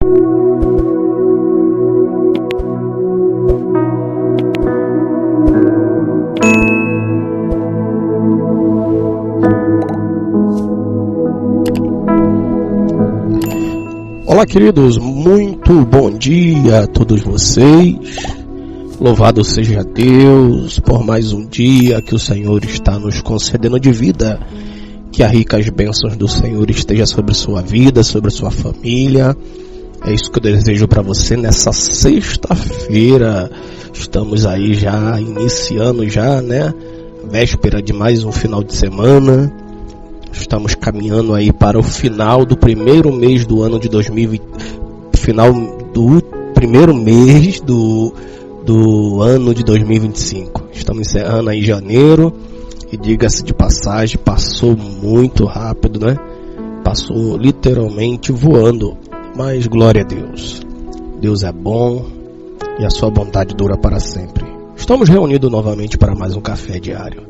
Olá, queridos, muito bom dia a todos vocês. Louvado seja Deus por mais um dia que o Senhor está nos concedendo de vida. Que as ricas bênçãos do Senhor estejam sobre sua vida, sobre sua família. É isso que eu desejo para você nessa sexta-feira. Estamos aí já iniciando né? Véspera de mais um final de semana. Estamos caminhando aí para o final do primeiro mês do ano de 2020, final do primeiro mês do ano de 2025. Estamos encerrando aí janeiro e diga-se de passagem, passou muito rápido, né? Passou literalmente voando, mas glória a Deus. Deus é bom e a sua bondade dura para sempre. Estamos reunidos novamente para mais um café diário.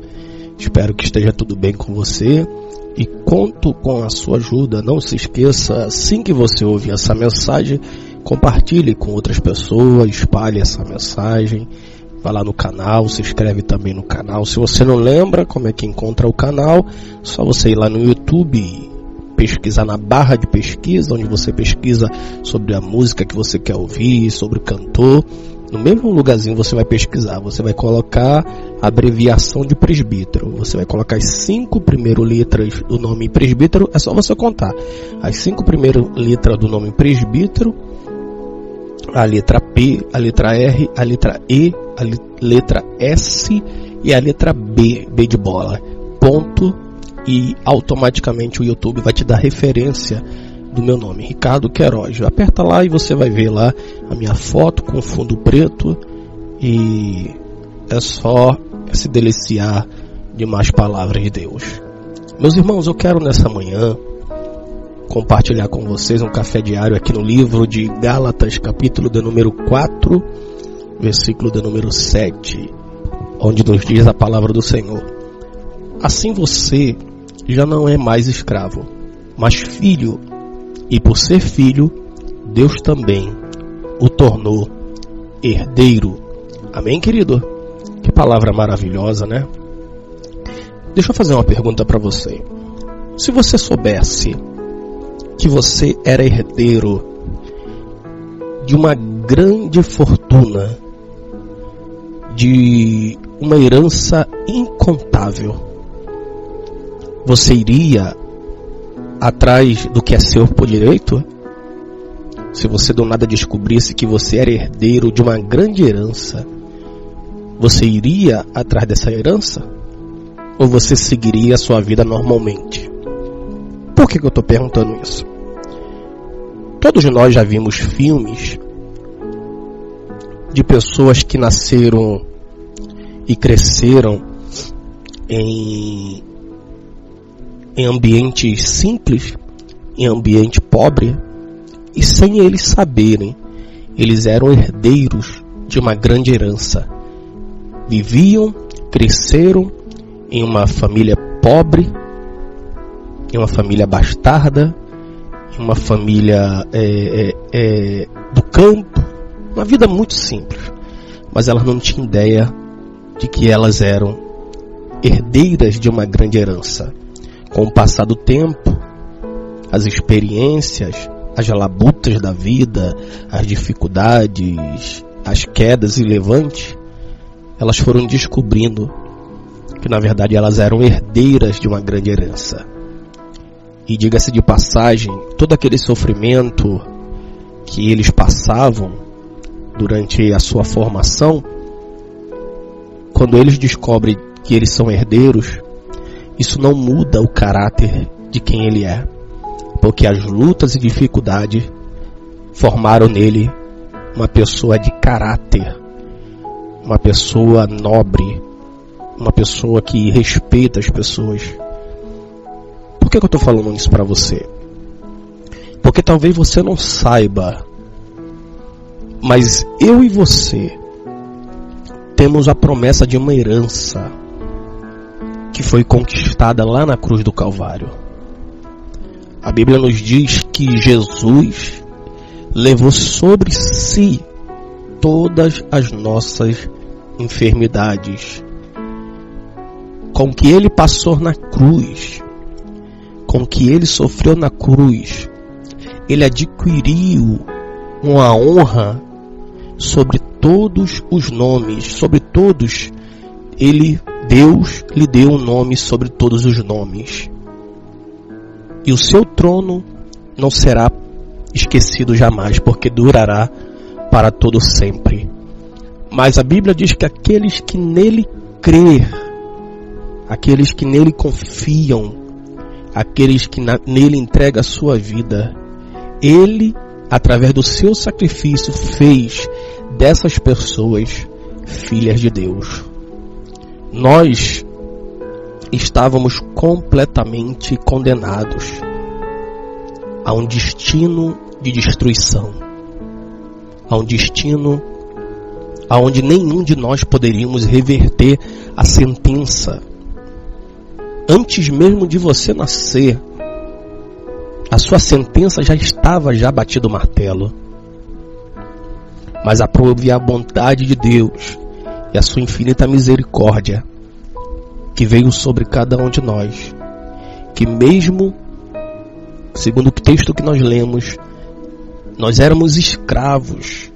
Espero que esteja tudo bem com você. E conto com a sua ajuda. Não se esqueça, assim que você ouvir essa mensagem, compartilhe com outras pessoas, espalhe essa mensagem, vá lá no canal, se inscreve também no canal. Se você não lembra como é que encontra o canal, só você ir lá no YouTube, pesquisar na barra de pesquisa, onde você pesquisa sobre a música que você quer ouvir, sobre o cantor. No mesmo lugarzinho você vai pesquisar, você vai colocar a abreviação de presbítero. Você vai colocar as 5 primeiras letras do nome presbítero, é só você contar. As 5 primeiras letras do nome presbítero, a letra P, a letra R, a letra E, a letra S e a letra B, B de bola. Ponto, e automaticamente o YouTube vai te dar referência do meu nome, Ricardo Queiroz. Aperta lá e você vai ver lá a minha foto com fundo preto e é só se deliciar de mais palavras de Deus. Meus irmãos, eu quero nessa manhã compartilhar com vocês um café diário aqui no livro de Gálatas, capítulo de número 4, versículo de número 7, onde nos diz a palavra do Senhor: assim você já não é mais escravo, mas filho. E por ser filho, Deus também o tornou herdeiro. Amém, querido? Que palavra maravilhosa, né? Deixa eu fazer uma pergunta para você. Se você soubesse que você era herdeiro de uma grande fortuna, de uma herança incontável, você iria atrás do que é seu por direito? Se você do nada descobrisse que você era herdeiro de uma grande herança, você iria atrás dessa herança? Ou você seguiria a sua vida normalmente? Por que eu estou perguntando isso? Todos nós já vimos filmes de pessoas que nasceram e cresceram em ambientes simples, em ambiente pobre, e sem eles saberem, eles eram herdeiros de uma grande herança. Viviam, cresceram em uma família pobre, em uma família bastarda, em uma família do campo, uma vida muito simples, mas elas não tinham ideia de que elas eram herdeiras de uma grande herança. Com o passar do tempo, as experiências, as labutas da vida, as dificuldades, as quedas e levantes, elas foram descobrindo que na verdade elas eram herdeiras de uma grande herança. E diga-se de passagem, todo aquele sofrimento que eles passavam durante a sua formação, quando eles descobrem que eles são herdeiros, isso não muda o caráter de quem ele é, porque as lutas e dificuldades formaram nele uma pessoa de caráter, uma pessoa nobre, uma pessoa que respeita as pessoas. Por que eu estou falando isso para você? Porque talvez você não saiba, mas eu e você temos a promessa de uma herança que foi conquistada lá na cruz do Calvário. A Bíblia nos diz que Jesus levou sobre si todas as nossas enfermidades. Com o que ele passou na cruz, com o que ele sofreu na cruz, ele adquiriu uma honra sobre todos os nomes, sobre todos. Deus lhe deu um nome sobre todos os nomes. E o seu trono não será esquecido jamais, porque durará para todo sempre. Mas a Bíblia diz que aqueles que nele crêem, aqueles que nele confiam, aqueles que nele entregam a sua vida, ele, através do seu sacrifício, fez dessas pessoas filhas de Deus. Nós estávamos completamente condenados a um destino de destruição, a um destino aonde nenhum de nós poderíamos reverter a sentença. Antes mesmo de você nascer, a sua sentença já estava batido o martelo. Mas aprove a bondade de Deus e a sua infinita misericórdia que veio sobre cada um de nós, que mesmo, segundo o texto que nós lemos, nós éramos escravos,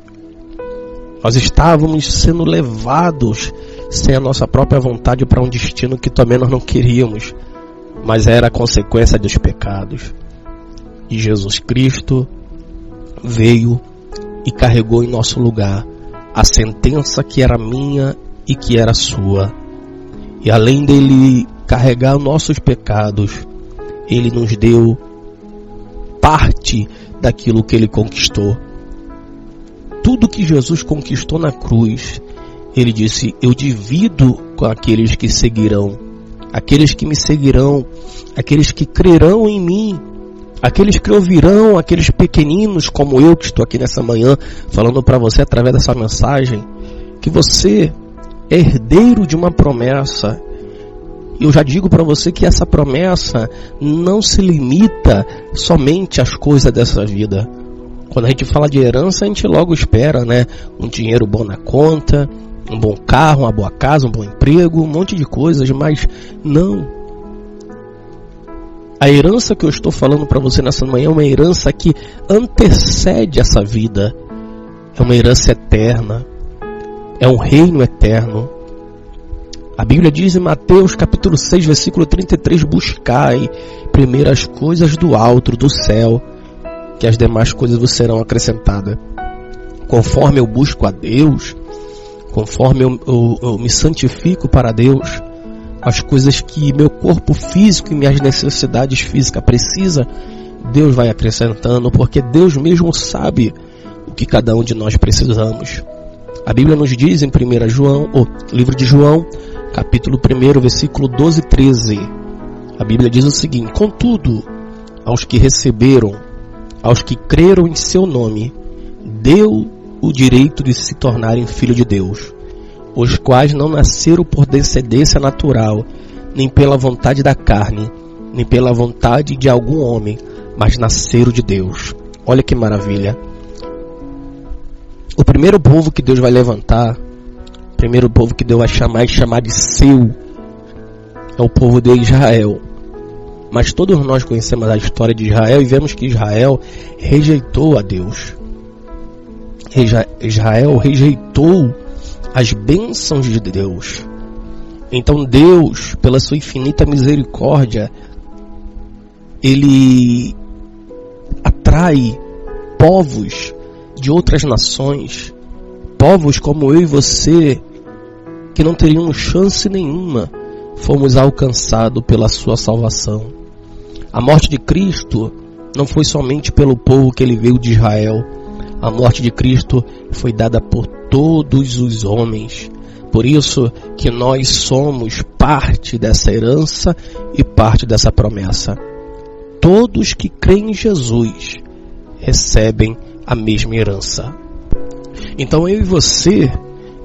nós estávamos sendo levados sem a nossa própria vontade para um destino que também nós não queríamos, mas era a consequência dos pecados. E Jesus Cristo veio e carregou em nosso lugar a sentença que era minha e que era sua. E além dele carregar nossos pecados, ele nos deu parte daquilo que ele conquistou. Tudo que Jesus conquistou na cruz, ele disse: eu divido com aqueles que seguirão, aqueles que me seguirão, aqueles que crerão em mim, aqueles que ouvirão, aqueles pequeninos como eu que estou aqui nessa manhã falando para você através dessa mensagem, que você é herdeiro de uma promessa. Eu já digo para você que essa promessa não se limita somente às coisas dessa vida. Quando a gente fala de herança, a gente logo espera, né? Um dinheiro bom na conta, um bom carro, uma boa casa, um bom emprego, um monte de coisas, mas não. A herança que eu estou falando para você nessa manhã é uma herança que antecede essa vida. É uma herança eterna. É um reino eterno. A Bíblia diz em Mateus capítulo 6, versículo 33, buscai primeiro as coisas do alto, do céu, que as demais coisas vos serão acrescentadas. Conforme eu busco a Deus, conforme eu me santifico para Deus, as coisas que meu corpo físico e minhas necessidades físicas precisa, Deus vai acrescentando, porque Deus mesmo sabe o que cada um de nós precisamos. A Bíblia nos diz em livro de João, capítulo 1, versículo 12 e 13. A Bíblia diz o seguinte: contudo, aos que receberam, aos que creram em seu nome, deu o direito de se tornarem filhos de Deus, os quais não nasceram por descendência natural, nem pela vontade da carne, nem pela vontade de algum homem, mas nasceram de Deus. Olha que maravilha. O primeiro povo que Deus vai levantar, o primeiro povo que Deus vai chamar de seu, é o povo de Israel. Mas todos nós conhecemos a história de Israel e vemos que Israel rejeitou a Deus. Israel rejeitou as bênçãos de Deus. Então Deus, pela sua infinita misericórdia, ele atrai povos de outras nações, povos como eu e você, que não teriam chance nenhuma, fomos alcançados pela sua salvação. A morte de Cristo não foi somente pelo povo que ele veio de Israel. A morte de Cristo foi dada por todos os homens. Por isso que nós somos parte dessa herança e parte dessa promessa. Todos que creem em Jesus recebem a mesma herança. Então eu e você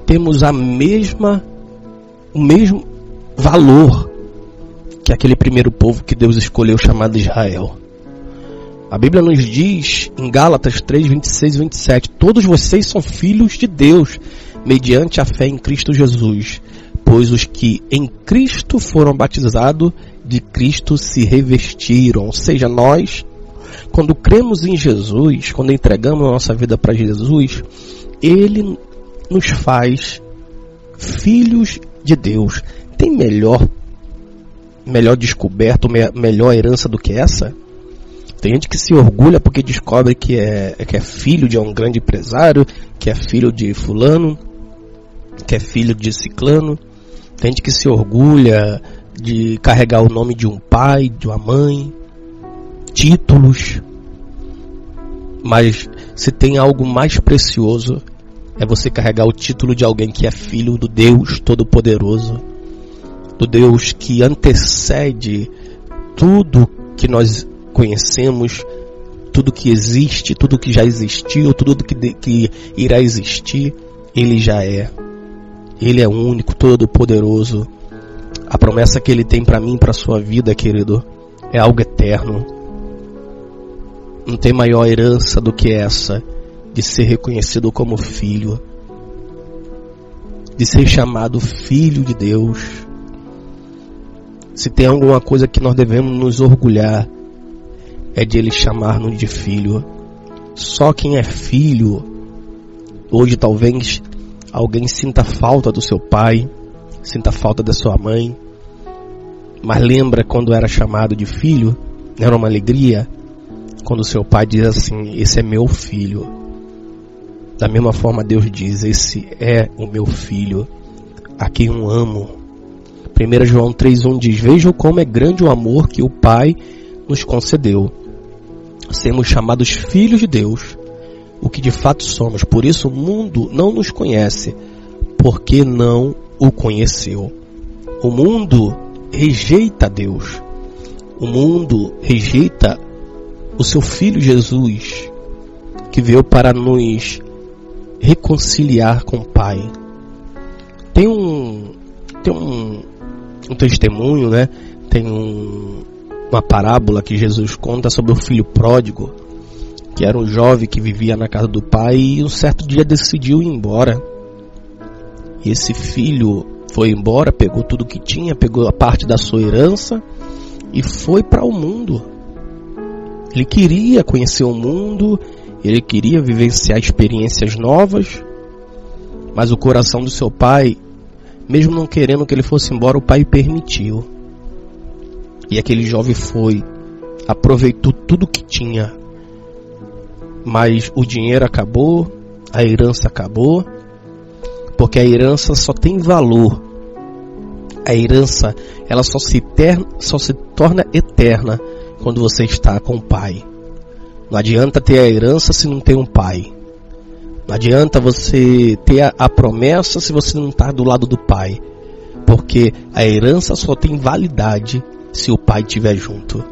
temos o mesmo valor que aquele primeiro povo que Deus escolheu chamado Israel. A Bíblia nos diz em Gálatas 3, 26 e 27, todos vocês são filhos de Deus, mediante a fé em Cristo Jesus, pois os que em Cristo foram batizados, de Cristo se revestiram. Ou seja, nós, quando cremos em Jesus, quando entregamos a nossa vida para Jesus, Ele nos faz filhos de Deus. Tem melhor descoberta, melhor herança do que essa? Tem gente que se orgulha porque descobre que é filho de um grande empresário, que é filho de fulano, que é filho de ciclano. Tem gente que se orgulha de carregar o nome de um pai, de uma mãe, títulos. Mas se tem algo mais precioso, é você carregar o título de alguém que é filho do Deus Todo-Poderoso, do Deus que antecede tudo que nós conhecemos, tudo que existe, tudo que já existiu, tudo que irá existir. Ele já é. Ele é único, todo-poderoso. A promessa que Ele tem para mim, para a sua vida, querido, é algo eterno. Não tem maior herança do que essa, de ser reconhecido como filho, de ser chamado filho de Deus. Se tem alguma coisa que nós devemos nos orgulhar, é de Ele chamar-nos de filho. Só quem é filho, hoje talvez alguém sinta falta do seu pai, sinta falta da sua mãe, mas lembra quando era chamado de filho, era uma alegria, quando seu pai diz assim, esse é meu filho. Da mesma forma Deus diz, esse é o meu filho, a quem eu amo. 1 João 3,1 diz, vejam como é grande o amor que o Pai nos concedeu. Sermos chamados filhos de Deus, o que de fato somos. Por isso o mundo não nos conhece, porque não o conheceu. O mundo rejeita Deus. O mundo rejeita o seu Filho Jesus, que veio para nos reconciliar com o Pai. Tem um testemunho, né? Tem uma parábola que Jesus conta sobre o filho pródigo, que era um jovem que vivia na casa do pai e um certo dia decidiu ir embora. E esse filho foi embora, pegou tudo que tinha, pegou a parte da sua herança e foi para o mundo. Ele queria conhecer o mundo, ele queria vivenciar experiências novas, mas o coração do seu pai, mesmo não querendo que ele fosse embora, o pai permitiu. E aquele jovem foi, aproveitou tudo que tinha, mas o dinheiro acabou, a herança acabou, porque a herança só tem valor. A herança, ela só se torna eterna quando você está com o pai. Não adianta ter a herança se não tem um pai. Não adianta você ter a promessa se você não está do lado do pai. Porque a herança só tem validade se o pai estiver junto.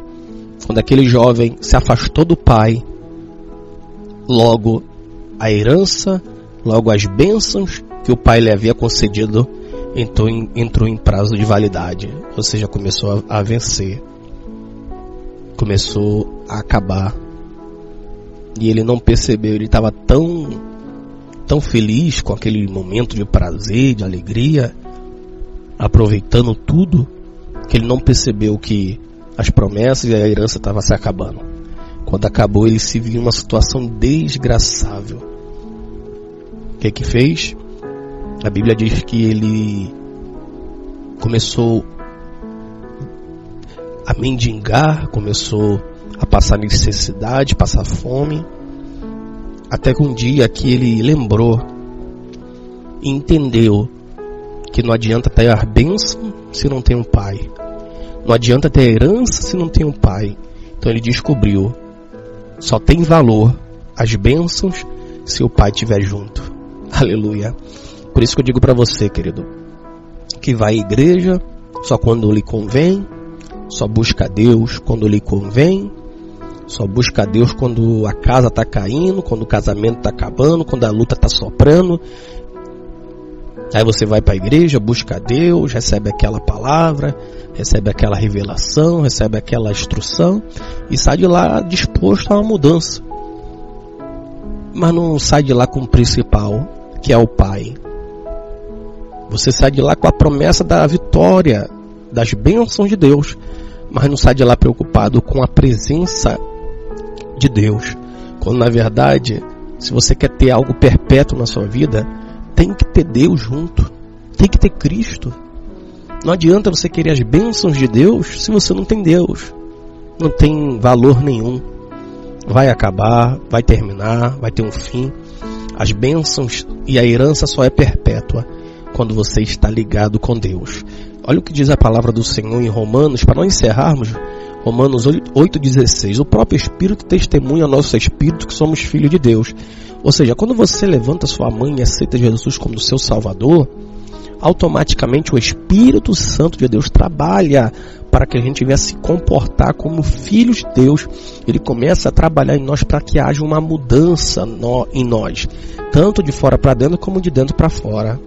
Quando aquele jovem se afastou do pai, logo a herança, logo as bênçãos que o pai lhe havia concedido entrou em prazo de validade. Ou seja, começou a vencer, começou a acabar. E ele não percebeu, ele estava tão feliz com aquele momento de prazer, de alegria, aproveitando tudo, que ele não percebeu que as promessas e a herança estavam se acabando. Quando acabou, ele se viu em uma situação desgraçável. O que fez? A Bíblia diz que ele começou a mendigar, começou a passar necessidade, passar fome, até que um dia que ele lembrou e entendeu que não adianta ter a bênção se não tem um pai, não adianta ter a herança se não tem um pai. Então ele descobriu, só tem valor as bênçãos se o pai estiver junto. Aleluia. Por isso que eu digo para você, querido, que vai à igreja só quando lhe convém, só busca a Deus quando lhe convém, só busca a Deus quando a casa está caindo, quando o casamento está acabando, quando a luta está soprando. Aí você vai para a igreja, busca a Deus, recebe aquela palavra, recebe aquela revelação, recebe aquela instrução e sai de lá disposto a uma mudança. Mas não sai de lá com o principal, que é o Pai. Você sai de lá com a promessa da vitória, das bênçãos de Deus, mas não sai de lá preocupado com a presença de Deus. Quando na verdade, se você quer ter algo perpétuo na sua vida, tem que ter Deus junto, tem que ter Cristo. Não adianta você querer as bênçãos de Deus se você não tem Deus. Não tem valor nenhum. Vai acabar, vai terminar, vai ter um fim. As bênçãos e a herança só é perpétua quando você está ligado com Deus. Olha o que diz a palavra do Senhor em Romanos, para nós encerrarmos, Romanos 8,16. O próprio Espírito testemunha ao nosso Espírito que somos filhos de Deus. Ou seja, quando você levanta sua mão e aceita Jesus como seu Salvador, automaticamente o Espírito Santo de Deus trabalha para que a gente venha se comportar como filhos de Deus. Ele começa a trabalhar em nós para que haja uma mudança em nós, tanto de fora para dentro como de dentro para fora.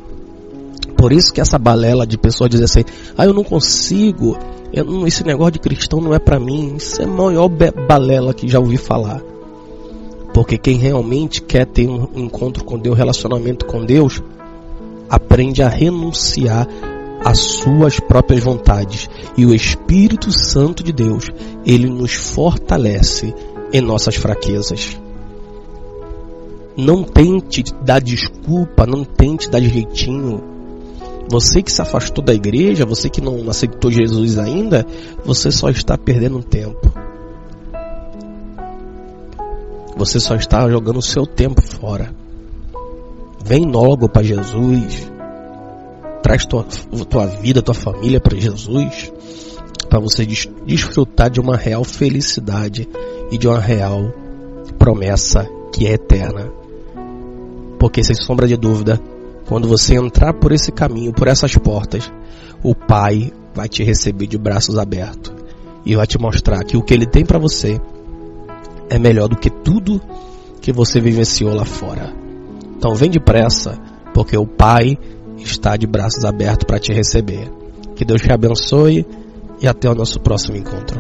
Por isso que essa balela de pessoas dizer assim, eu não consigo, esse negócio de cristão não é para mim, isso é a maior balela que já ouvi falar. Porque quem realmente quer ter um encontro com Deus, relacionamento com Deus, aprende a renunciar às suas próprias vontades. E o Espírito Santo de Deus, ele nos fortalece em nossas fraquezas. Não tente dar desculpa, não tente dar jeitinho. Você que se afastou da igreja, você que não aceitou Jesus ainda, você só está perdendo tempo. Você só está jogando o seu tempo fora. Vem logo para Jesus. Traz tua vida, tua família para Jesus, para você desfrutar de uma real felicidade e de uma real promessa que é eterna. Porque sem sombra de dúvida, quando você entrar por esse caminho, por essas portas, o Pai vai te receber de braços abertos e vai te mostrar que o que Ele tem para você é melhor do que tudo que você vivenciou lá fora. Então vem depressa, porque o Pai está de braços abertos para te receber. Que Deus te abençoe e até o nosso próximo encontro.